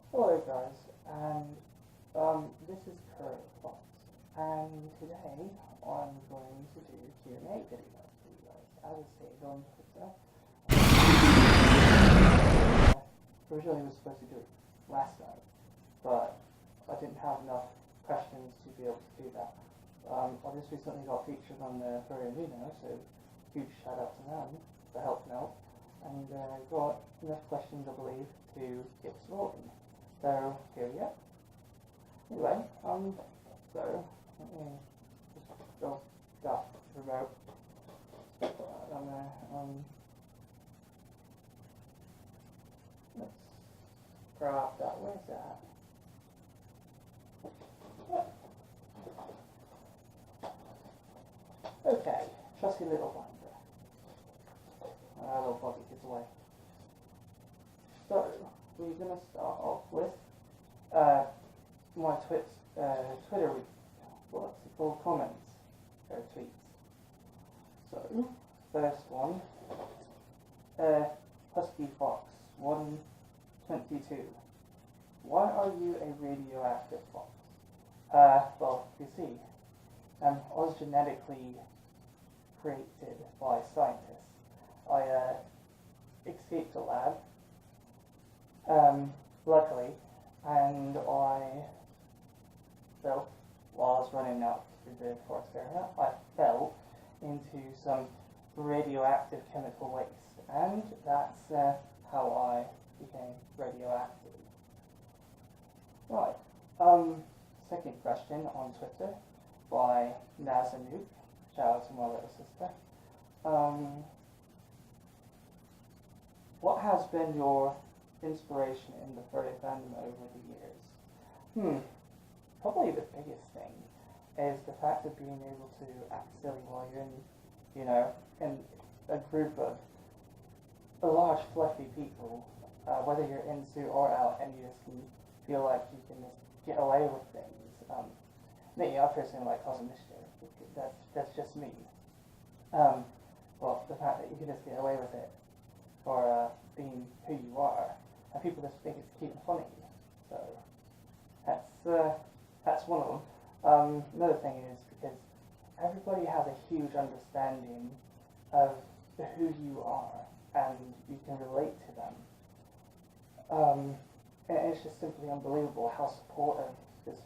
Hello guys, and this is Kuro, and today I'm going to do a Q&A video for you guys. As I stated on Twitter, originally was supposed to do it last night, but I didn't have enough questions to be able to do that. I just recently got featured on the Fursuit, so huge shout out to them for helping out, and got enough questions, I believe, to get us rolling. So here we go. Anyway, so let me just go that remote on there. Let's grab that. Where's that? Okay, trusty little binder. Little body gets away. So we're gonna start off with my Twitter, what's it called, comments, or tweets. So, first one, Husky Fox 122. Why are you a radioactive fox? Well, you see, I was genetically created by scientists. I escaped the lab, luckily, and while I was running out through the forest area, I fell into some radioactive chemical waste, and that's how I became radioactive. Right, second question on Twitter by Nazanook, shout out to my little sister. What has been your inspiration in the furry fandom over the years? Probably the biggest thing is the fact of being able to act silly while you're in a group of a large fluffy people, whether you're in suit or out, and you just can feel like you can just get away with things. Me, I personally like causing mischief. That's just me. Well, the fact that you can just get away with it for being who you are, and people just think it's cute and funny. So that's one of them. Another thing is because everybody has a huge understanding of who you are, and you can relate to them. And it's just simply unbelievable how supportive this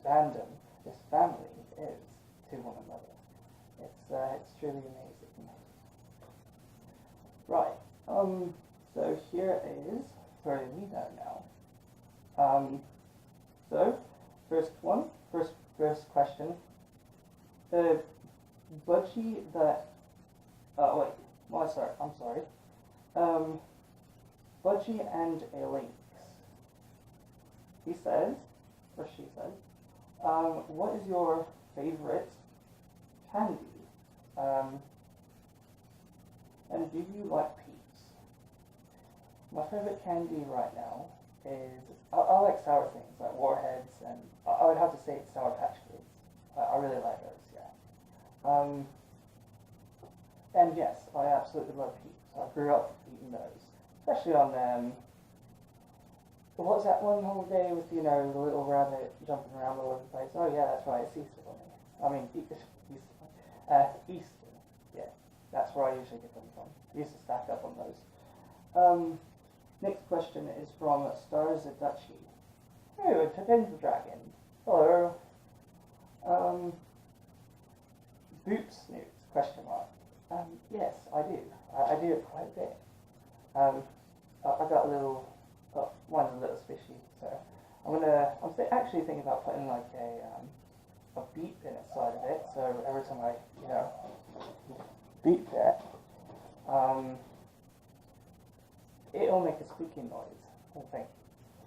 fandom, this family is to one another. It's truly amazing. Right. So here is where we know now. So first question. Budgie that. I'm sorry. Budgie and a Lynx. He says, or she says, what is your favorite candy? And do you like peeps? My favorite candy right now is, I like sour things, like Warheads, and I would have to say it's Sour Patch Kids. I really like those, yeah. And yes, I absolutely love peeps. I grew up eating those, especially on what was that one whole day with, the little rabbit jumping around all over the place? Oh yeah, that's right, it's Easter Bunny. I mean, Easter. Yeah, that's where I usually get them from. I used to stack up on those. Next question is from Stars of Duchy. Oh, a Tendril Dragon. Hello. Boot Snoots, question mark. Yes, I do. I do it quite a bit. I got a little, mine's a little squishy, so I'm actually thinking about putting like a beep in the side of it, so every time I, beep it, it'll make a squeaking noise, I think.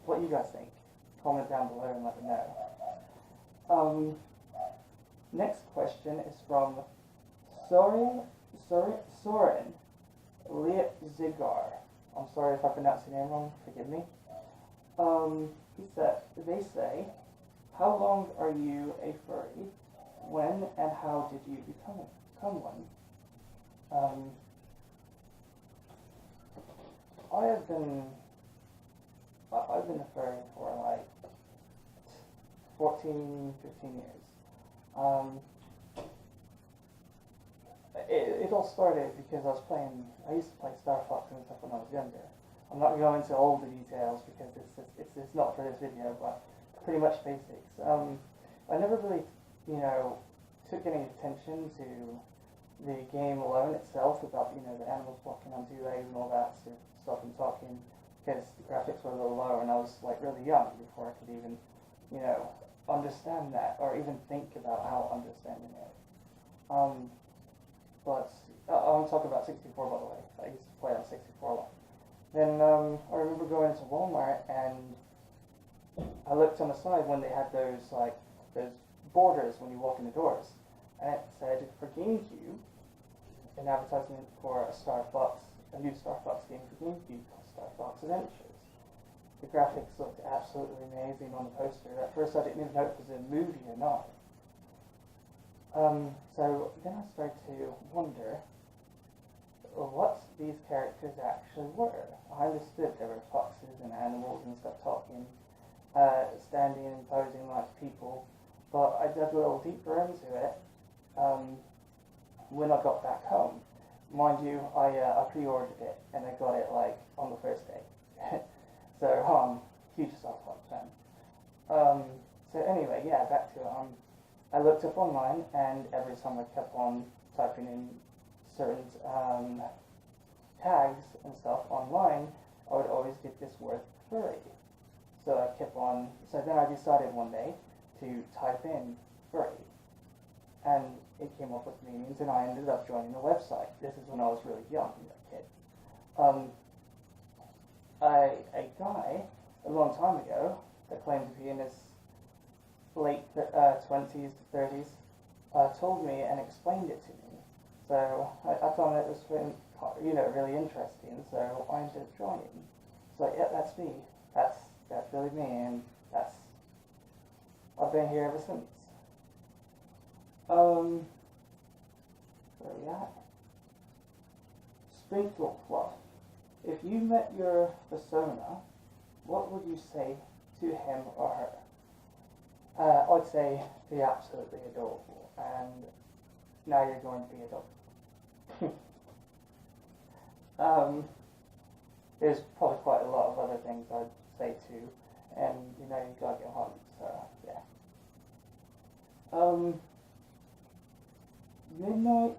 What do you guys think? Comment down below and let me know. Next question is from Soren Zigar. I'm sorry if I pronounced your name wrong, forgive me. They say, how long are you a furry? When and how did you become one? I've I've been a furry for like 14, 15 years. It all started because I used to play Star Fox and stuff when I was younger. I'm not going into all the details because it's not for this video, but pretty much basics. I never really, took any attention to the game alone itself about, the animals walking on two legs and all that stuff and talking, because the graphics were a little low and I was like really young before I could even, understand that or even think about how understanding it. But I'm talking about 64, by the way. I used to play on 64 a lot. Then I remember going to Walmart and I looked on the side when they had those borders when you walk in the doors, and it said for GameCube, an advertisement for a new Star Fox game for GameCube called Star Fox Adventures. The graphics looked absolutely amazing on the poster. At first I didn't even know if it was a movie or not. So then I started to wonder what these characters actually were. I understood there were foxes and animals and stuff talking, standing and posing like people, but I dug a little deeper into it when I got back home. Mind you, I pre-ordered it and I got it like on the first day. So huge Star Fox fan. So anyway, yeah, back to it. I looked up online, and every time I kept on typing in certain tags and stuff online, I would always get this word furry. So I kept on. So then I decided one day to type in furry, and it came up with meanings, and I ended up joining the website. This is when I was really young, a kid. A guy a long time ago that claimed to be in his late 20s to 30s told me and explained it to me. So I found it was really interesting. So I ended up joining. So yeah, that's me. That's really me, and I've been here ever since. Where are we at? Sprinkle Fluff. If you met your persona, what would you say to him or her? I'd say be absolutely adorable, and now you're going to be adult. There's probably quite a lot of other things I'd say too, and you gotta get home, so yeah. Midnight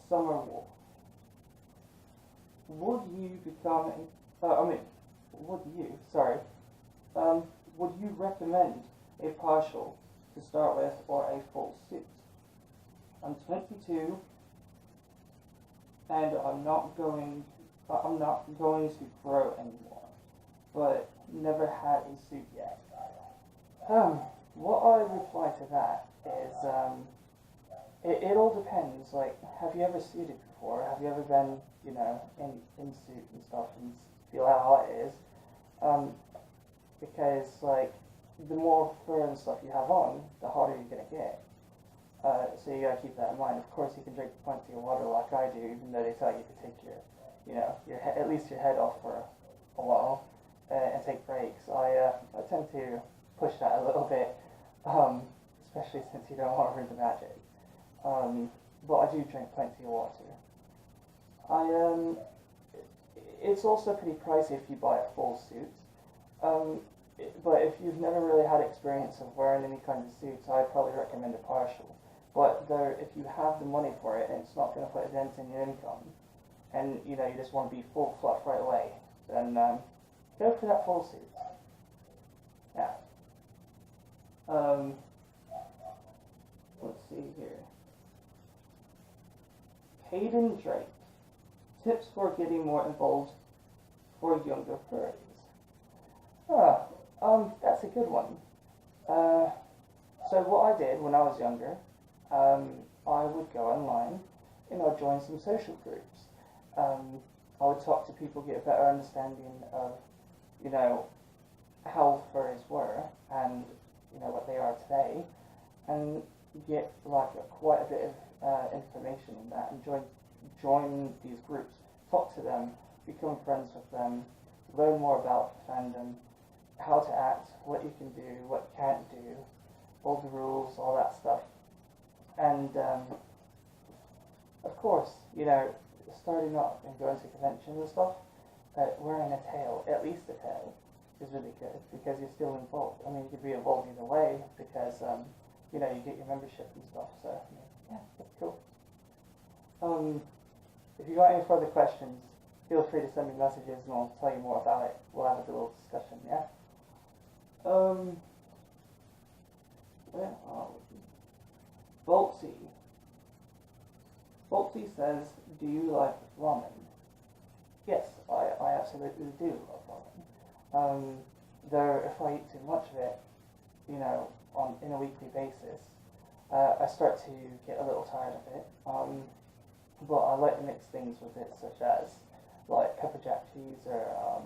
Summer Wolf. Would you recommend a partial to start with or a full suit? I'm 22 and I'm not going to grow anymore, but never had a suit yet. What I reply to that is it all depends. Like, have you ever suited before? Have you ever been in suit and stuff and feel how hot it is? Because like the more fur and stuff you have on, the hotter you're gonna get. So you gotta keep that in mind. Of course, you can drink plenty of water like I do, even though they tell you to take at least your head off for a while and take breaks. I tend to push that a little bit, especially since you don't want to ruin the magic. But I do drink plenty of water. It's also pretty pricey if you buy a full suit. But if you've never really had experience of wearing any kind of suits, I'd probably recommend a partial. But though, if you have the money for it and it's not going to put a dent in your income, and you just want to be full fluff right away, then go for that full suit. Yeah. Let's see here. Hayden Drake. Tips for getting more involved for younger furries. That's a good one. So what I did when I was younger, I would go online and I'd join some social groups. I would talk to people, get a better understanding of, how furries were and, what they are today, and get quite a bit of information on that, and join these groups, talk to them, become friends with them, learn more about fandom, how to act, what you can do, what you can't do, all the rules, all that stuff. And of course, you know, starting up and going to conventions and stuff, wearing a tail, at least a tail, is really good because you're still involved. I mean, you could be involved either way because, you know, you get your membership and stuff. So, yeah, that's cool. If you got any further questions, feel free to send me messages and I'll tell you more about it. We'll have a little discussion, yeah? Where are we? Boltsy. Boltsy says, do you like ramen? Yes, I absolutely do love ramen. Though if I eat too much of it, you know, in a weekly basis, I start to get a little tired of it. But I like to mix things with it, such as like pepper jack cheese or,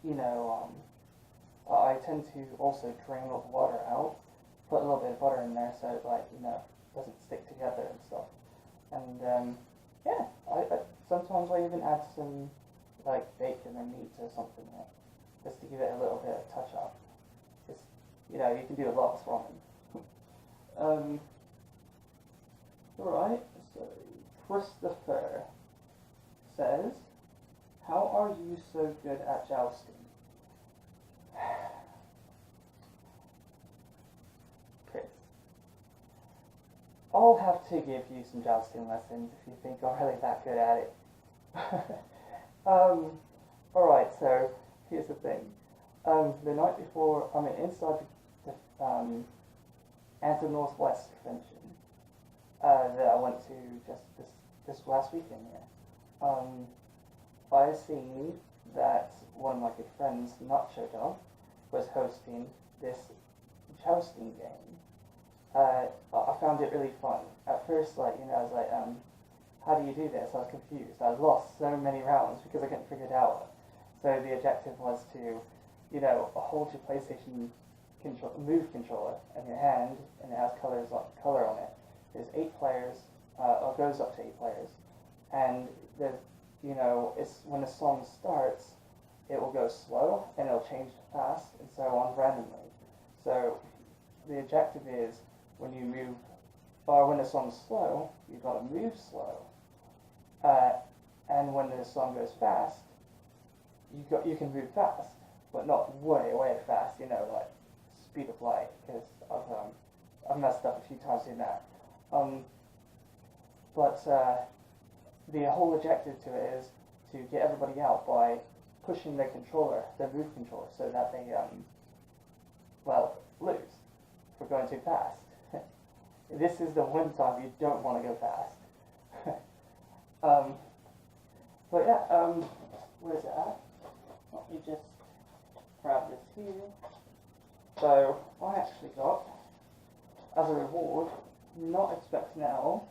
you know, I tend to also drain all the water out, put a little bit of butter in there so it, like, you know, doesn't stick together and stuff. And yeah, I sometimes I even add some like bacon or meat or something in it, just to give it a little bit of touch up. Just, you know, you can do a lot with ramen. Alright, so Christopher says, how are you so good at jousting? Chris, I'll have to give you some jousting lessons if you think I'm really that good at it. Alright, so here's the thing. The night before, I mean, inside the Anthem Northwest convention that I went to just this last weekend here, I seen that one of my good friends, Nacho Dog, was hosting this jousting game. I found it really fun. At first, like, you know, I was like, how do you do this? I was confused. I lost so many rounds because I couldn't figure it out. So the objective was to, you know, hold your PlayStation Move controller in your hand, and it has color on it. There's 8 players, or goes up to 8 players, and there's, you know, it's when the song starts, it will go slow and it'll change to fast and so on randomly. So the objective is when you move, or when the song's slow, you've got to move slow, and when the song goes fast, you can move fast, but not way fast. You know, like speed of light, because I've messed up a few times in that. But the whole objective to it is to get everybody out by pushing their move controller, so that they, well, lose for going too fast. This is the one time you don't want to go fast. But yeah, where's it at? Let me just grab this here. So I actually got, as a reward, not expecting it at all,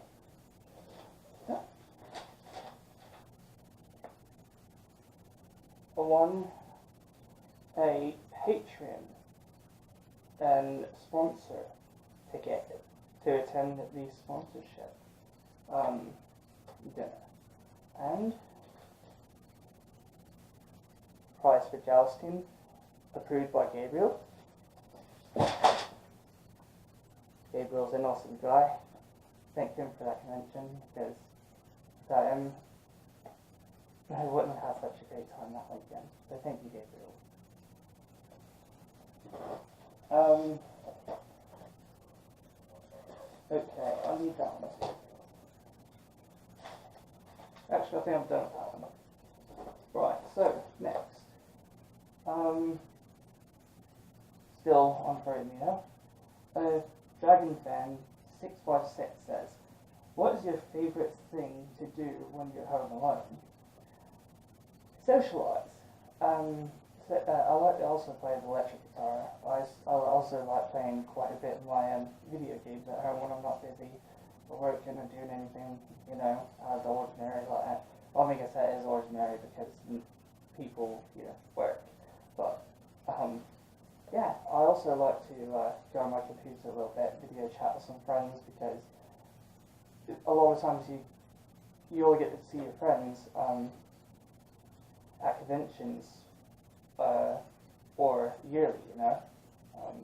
a Patreon and sponsor ticket to attend the sponsorship dinner. And prize for jousting, approved by Gabriel. Gabriel's an awesome guy. Thank him for that convention, because without him, I wouldn't have had such a great time that weekend. So thank you, Gabriel. Okay, I need that one too. Actually, I think I'm done with that one. Right, so next. Still on Furry Meetup. Dragon Fan 656 says, what is your favourite thing to do when you're home alone? Socialise. I like to also play the electric guitar. I also like playing quite a bit of my video games at home when I'm not busy or working or doing anything, you know, as ordinary like that. I mean, I guess that is ordinary because people, you know, work. But, yeah, I also like to go on my computer a little bit, video chat with some friends, because a lot of times you only get to see your friends at conventions or yearly, you know. Um,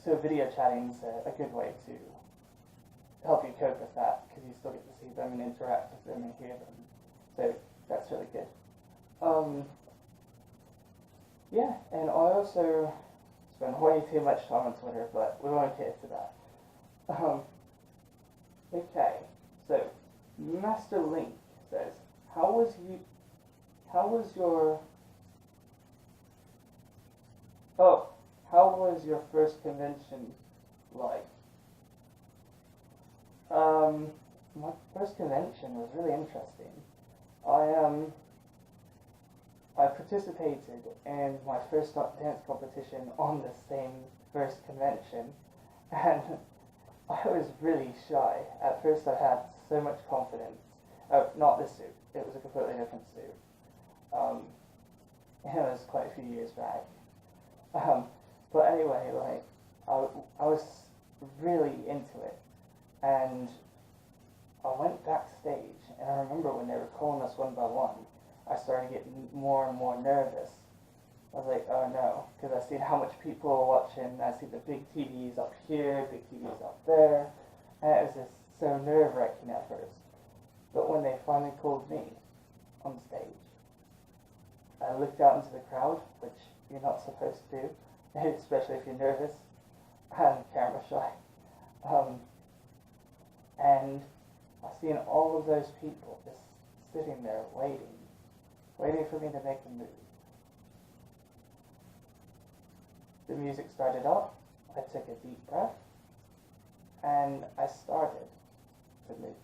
so video chatting's a good way to help you cope with that because you still get to see them and interact with them and hear them. So that's really good. Yeah, and I also spend way too much time on Twitter, but we won't get into that. Okay, so Master Link says, how was your first convention like? My first convention was really interesting. I participated in my first dance competition on the same first convention, and I was really shy. At first I had so much confidence. Oh, not this suit. It was a completely different suit. It was quite a few years back. But anyway, like, I was really into it. And I went backstage, and I remember when they were calling us one by one, I started getting more and more nervous. I was like, oh no, because I seen how much people were watching. I see the big TVs up here, big TVs up there, and it was just so nerve-wracking at first. But when they finally called me on stage, I looked out into the crowd, which you're not supposed to do, especially if you're nervous and camera shy. And I seen all of those people just sitting there waiting for me to make a move. The music started up, I took a deep breath, and I started to move.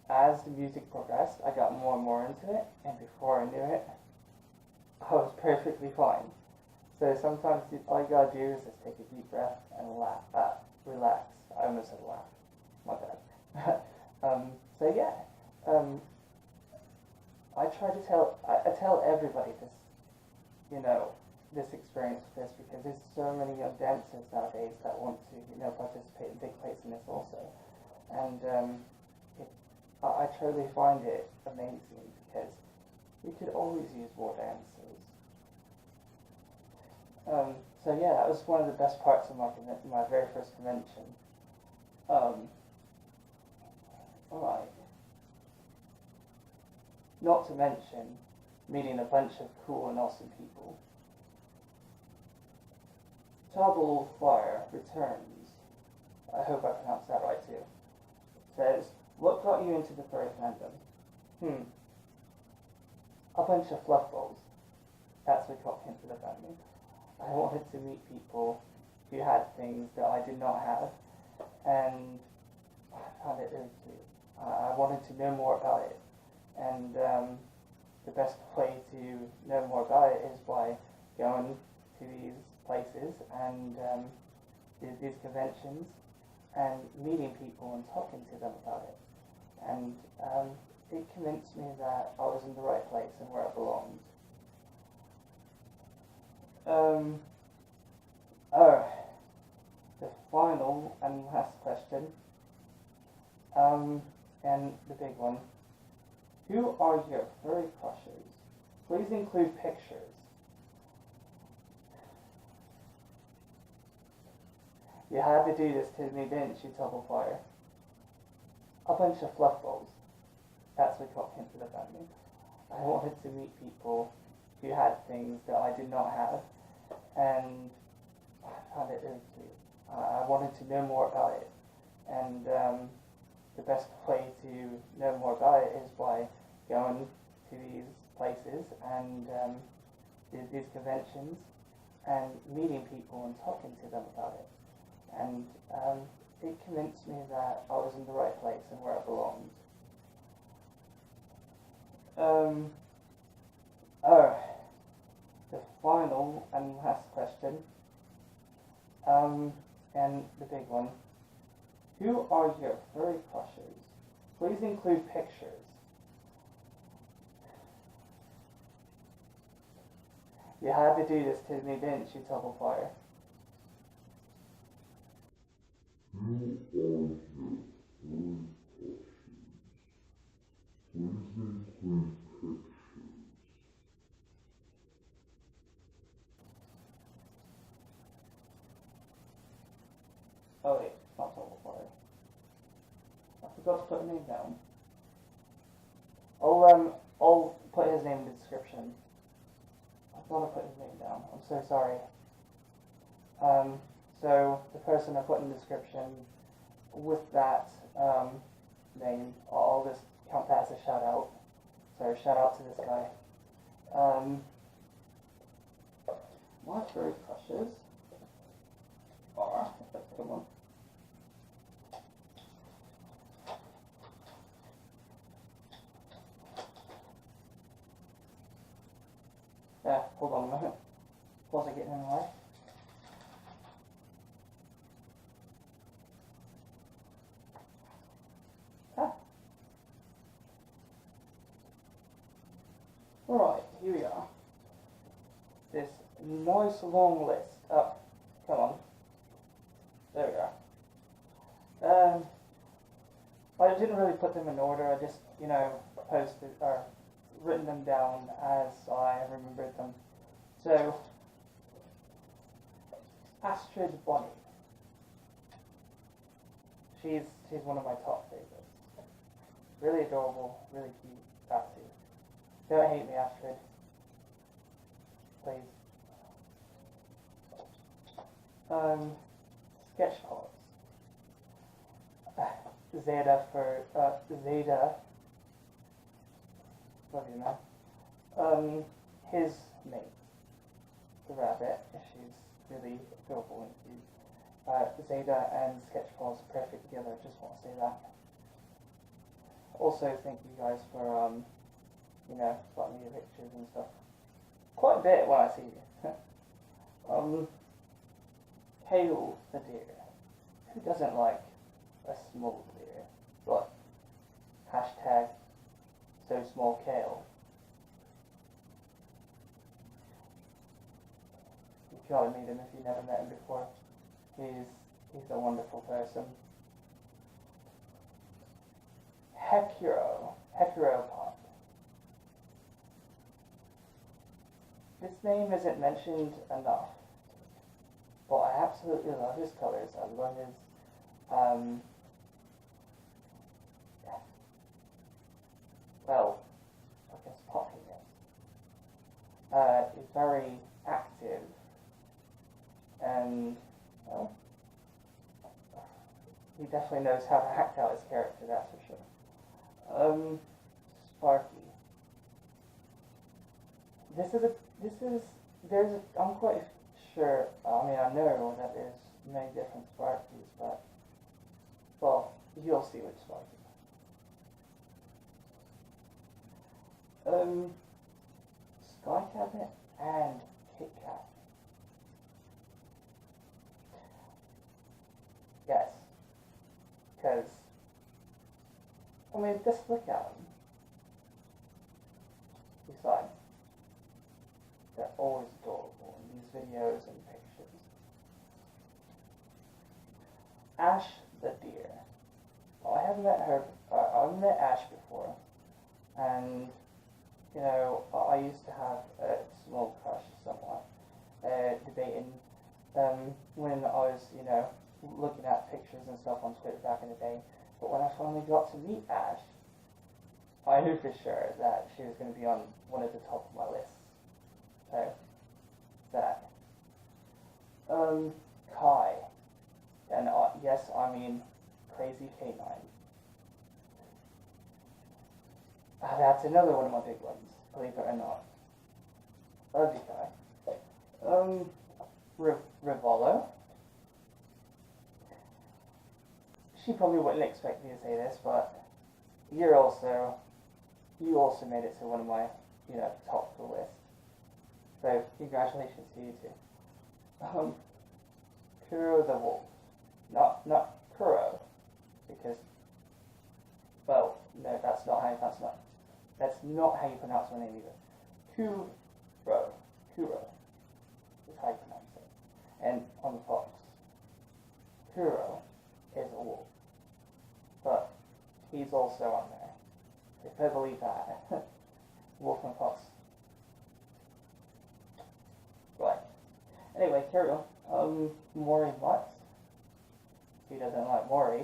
As the music progressed, I got more and more into it, and before I knew it, I was perfectly fine. So sometimes all you gotta do is just take a deep breath and relax. I almost said laugh. My bad. So yeah, I try to I tell everybody this, this experience with this, because there's so many young dancers nowadays that want to, participate and take place in this also. And I truly find it amazing because we could always use more dancers. So yeah, that was one of the best parts of my very first convention. Alright. Not to mention meeting a bunch of cool and awesome people. Toggle Fire returns. I hope I pronounced that right too. Says, what got you into the furry fandom? A bunch of fluff balls. That's what got me into the fandom. I wanted to meet people who had things that I did not have, and I found it really cute. I wanted to know more about it, and the best way to know more about it is by going to these places and these conventions and meeting people and talking to them about it. And it convinced me that I was in the right place and where I belonged. The final and last question, and the big one. Who are your furry crushes? Please include pictures. You had to do this to me, didn't you, Toggle Fire? A bunch of fluff balls. That's what got me into the family. I wanted to meet people who had things that I did not have, and I found it really cute. I wanted to know more about it, and the best way to know more about it is by going to these places and these conventions and meeting people and talking to them about it. And it convinced me that I was in the right place and where I belonged. The final and last question, and the big one. Who are your furry crushes? Please include pictures. You had to do this to me, didn't you, Toggle Fire? gnome. I'll put his name in the description. I've got to put his name down. I'm so sorry. So the person I put in the description with that name, I'll just count that as a shout out. So shout out to this guy. My furry crushes are, come on. Yeah, hold on a moment. Wasn't getting in the way. Alright, here we are. This nice long list. Oh, come on. There we are. I didn't really put them in order, I just, posted or written them down as I remembered them. So, Astrid Bonnie. She's one of my top favorites. Really adorable, really cute, sassy. Don't hate me, Astrid. Please. Sketch cards. Zeta for Zeta. What do you know? His mate, the rabbit. She's really adorable and cute. Zeta and Sketch cards are perfect together. I just want to say that. Also, thank you guys for letting me your pictures and stuff. Quite a bit when I see you. Kale the deer. Who doesn't like a small deer? But hashtag so small Kale. You gotta meet him if you never met him before. He's a wonderful person. Hecuropod. This name isn't mentioned enough, but I absolutely love his colors. I love his I guess populous. He's very active and he definitely knows how to act out his character, that's for sure. Sparky. I'm quite sure, I know that there's many different Sparkies, but, well, you'll see which Sparky. Sky Cabinet and Kit Kat. Yes, because, just look at them. Besides, they're always adorable in these videos and pictures. Ash the deer. Well, I have met her. I've met Ash before, and I used to have a small crush somewhat. Debating when I was looking at pictures and stuff on Twitter back in the day. But when I finally got to meet Ash, I knew for sure that she was going to be on one of the top of my lists. So, that. Kai. And yes, I mean Crazy K9. That's another one of my big ones, believe it or not. Love you, Kai. Rivolo. She probably wouldn't expect me to say this, but you also made it to one of my, top of the list. So, congratulations to you too. Kuro the wolf. Not Kuro, because, well, no, that's not how you pronounce my name either. Kuro is how you pronounce it. And on the fox, Kuro is a wolf, but he's also on there. If I believe that, wolf and fox. Right. Anyway, carry on. Mori Mutts. Who doesn't like Mori?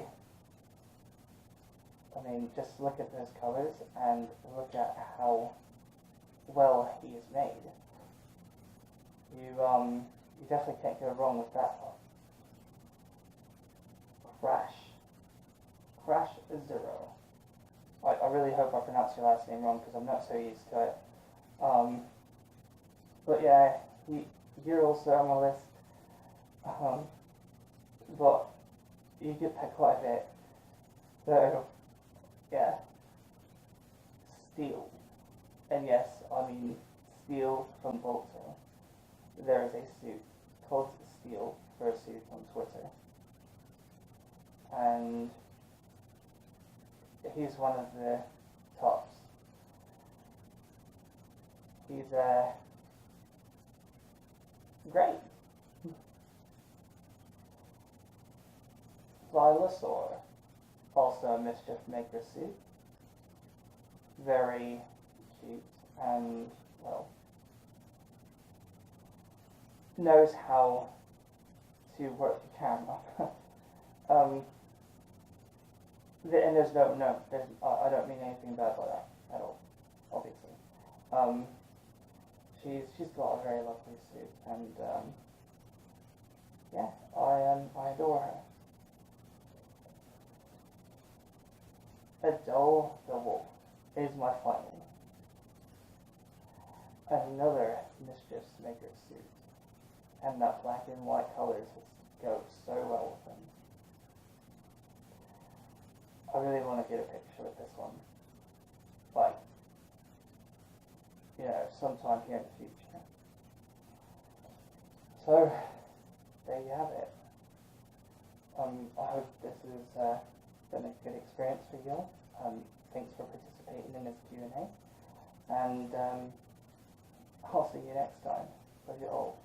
I mean, just look at those colours and look at how well he is made. You definitely can't go wrong with that one. Crash Zero. I really hope I pronounced your last name wrong because I'm not so used to it. But yeah, you're also on my list. But you get picked quite a bit. So, yeah. Steel. And yes, I mean Steel from Volto. There is a suit called Steel Fursuit on Twitter. And he's one of the tops. He's great. Xylosaur, also a Mischief Maker suit. Very cute and, well, knows how to work the camera. And there's I don't mean anything bad by that at all, obviously. She's got a very lovely suit, and yeah, I adore her. Adele the Wolf is my final. Another Mischief Maker suit, and that black and white colors go so well with them. I really want to get a picture with this one, like, sometime here in the future. So, there you have it. I hope this has been a good experience for you all. Thanks for participating in this Q&A, and I'll see you next time. Love you all.